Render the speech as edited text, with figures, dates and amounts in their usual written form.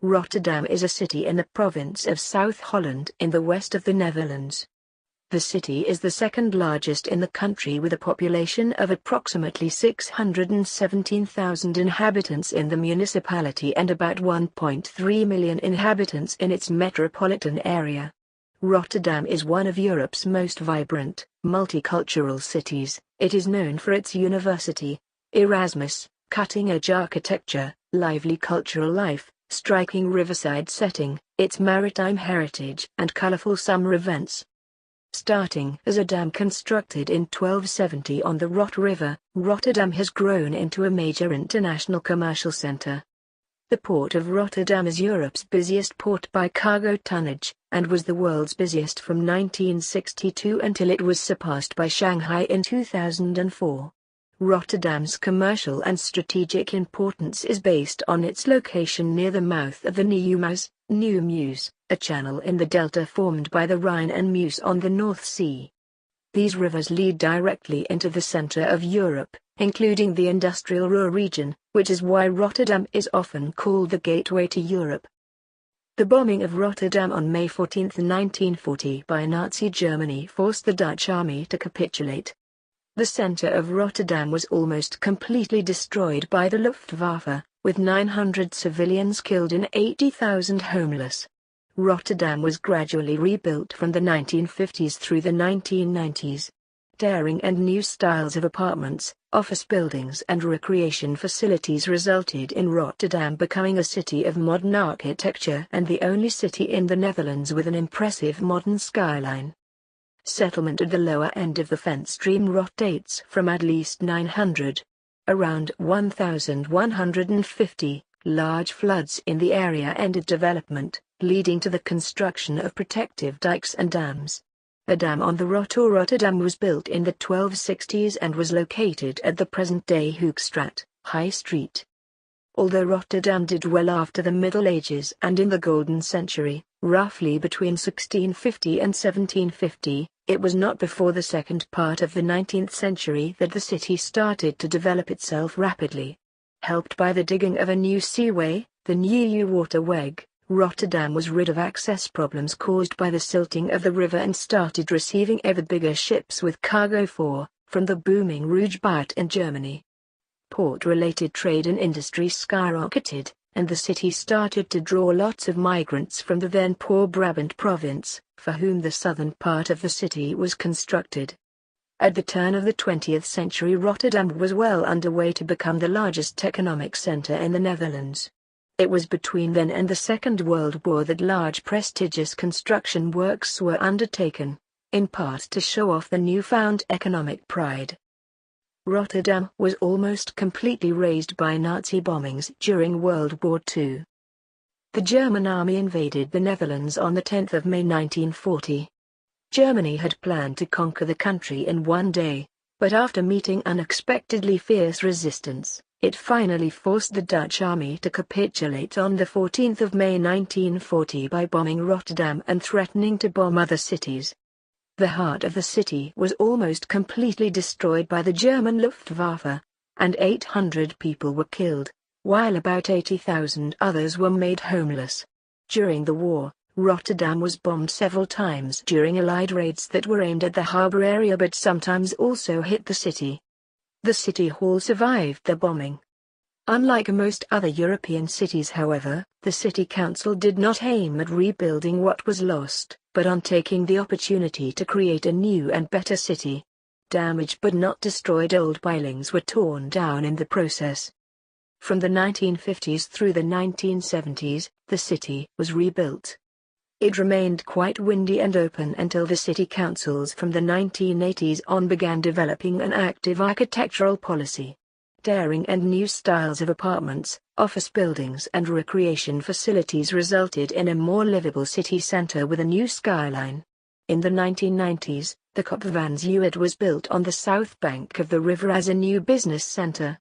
Rotterdam is a city in the province of South Holland in the west of the Netherlands. The city is the second largest in the country with a population of approximately 617,000 inhabitants in the municipality and about 1.3 million inhabitants in its metropolitan area. Rotterdam is one of Europe's most vibrant, multicultural cities. It is known for its university, Erasmus, cutting-edge architecture, lively cultural life, striking riverside setting, its maritime heritage and colorful summer events. Starting as a dam constructed in 1270 on the Rot River, Rotterdam has grown into a major international commercial center. The port of Rotterdam is Europe's busiest port by cargo tonnage, and was the world's busiest from 1962 until it was surpassed by Shanghai in 2004. Rotterdam's commercial and strategic importance is based on its location near the mouth of the Nieuwe Meuse, a channel in the delta formed by the Rhine and Meuse on the North Sea. These rivers lead directly into the center of Europe, including the industrial Ruhr region, which is why Rotterdam is often called the gateway to Europe. The bombing of Rotterdam on May 14, 1940 by Nazi Germany forced the Dutch army to capitulate. The center of Rotterdam was almost completely destroyed by the Luftwaffe, with 900 civilians killed and 80,000 homeless. Rotterdam was gradually rebuilt from the 1950s through the 1990s. Daring and new styles of apartments, office buildings and recreation facilities resulted in Rotterdam becoming a city of modern architecture and the only city in the Netherlands with an impressive modern skyline. Settlement at the lower end of the Ventstream Rot dates from at least 900. Around 1150, large floods in the area ended development, leading to the construction of protective dikes and dams. A dam on the Rot or Rotterdam was built in the 1260s and was located at the present-day Hoogstraat, High Street. Although Rotterdam did well after the Middle Ages and in the Golden Century, roughly between 1650 and 1750, it was not before the second part of the 19th century that the city started to develop itself rapidly. Helped by the digging of a new seaway, the Nieuwe Waterweg, Rotterdam was rid of access problems caused by the silting of the river and started receiving ever bigger ships with cargo from the booming Ruijvaart in Germany. Port-related trade and industry skyrocketed, and the city started to draw lots of migrants from the then poor Brabant province, for whom the southern part of the city was constructed. At the turn of the 20th century, Rotterdam was well underway to become the largest economic center in the Netherlands. It was between then and the Second World War that large prestigious construction works were undertaken, in part to show off the newfound economic pride. Rotterdam was almost completely razed by Nazi bombings during World War II. The German army invaded the Netherlands on the 10th of May 1940. Germany had planned to conquer the country in one day, but after meeting unexpectedly fierce resistance, it finally forced the Dutch army to capitulate on the 14th of May 1940 by bombing Rotterdam and threatening to bomb other cities. The heart of the city was almost completely destroyed by the German Luftwaffe, and 800 people were killed, while about 80,000 others were made homeless. During the war, Rotterdam was bombed several times during Allied raids that were aimed at the harbor area but sometimes also hit the city. The city hall survived the bombing. Unlike most other European cities, however, the city council did not aim at rebuilding what was lost, but on taking the opportunity to create a new and better city. Damaged but not destroyed old buildings were torn down in the process. From the 1950s through the 1970s, the city was rebuilt. It remained quite windy and open until the city councils from the 1980s on began developing an active architectural policy. Daring and new styles of apartments, office buildings and recreation facilities resulted in a more livable city center with a new skyline. In the 1990s, the Kop van Zuid was built on the south bank of the river as a new business center.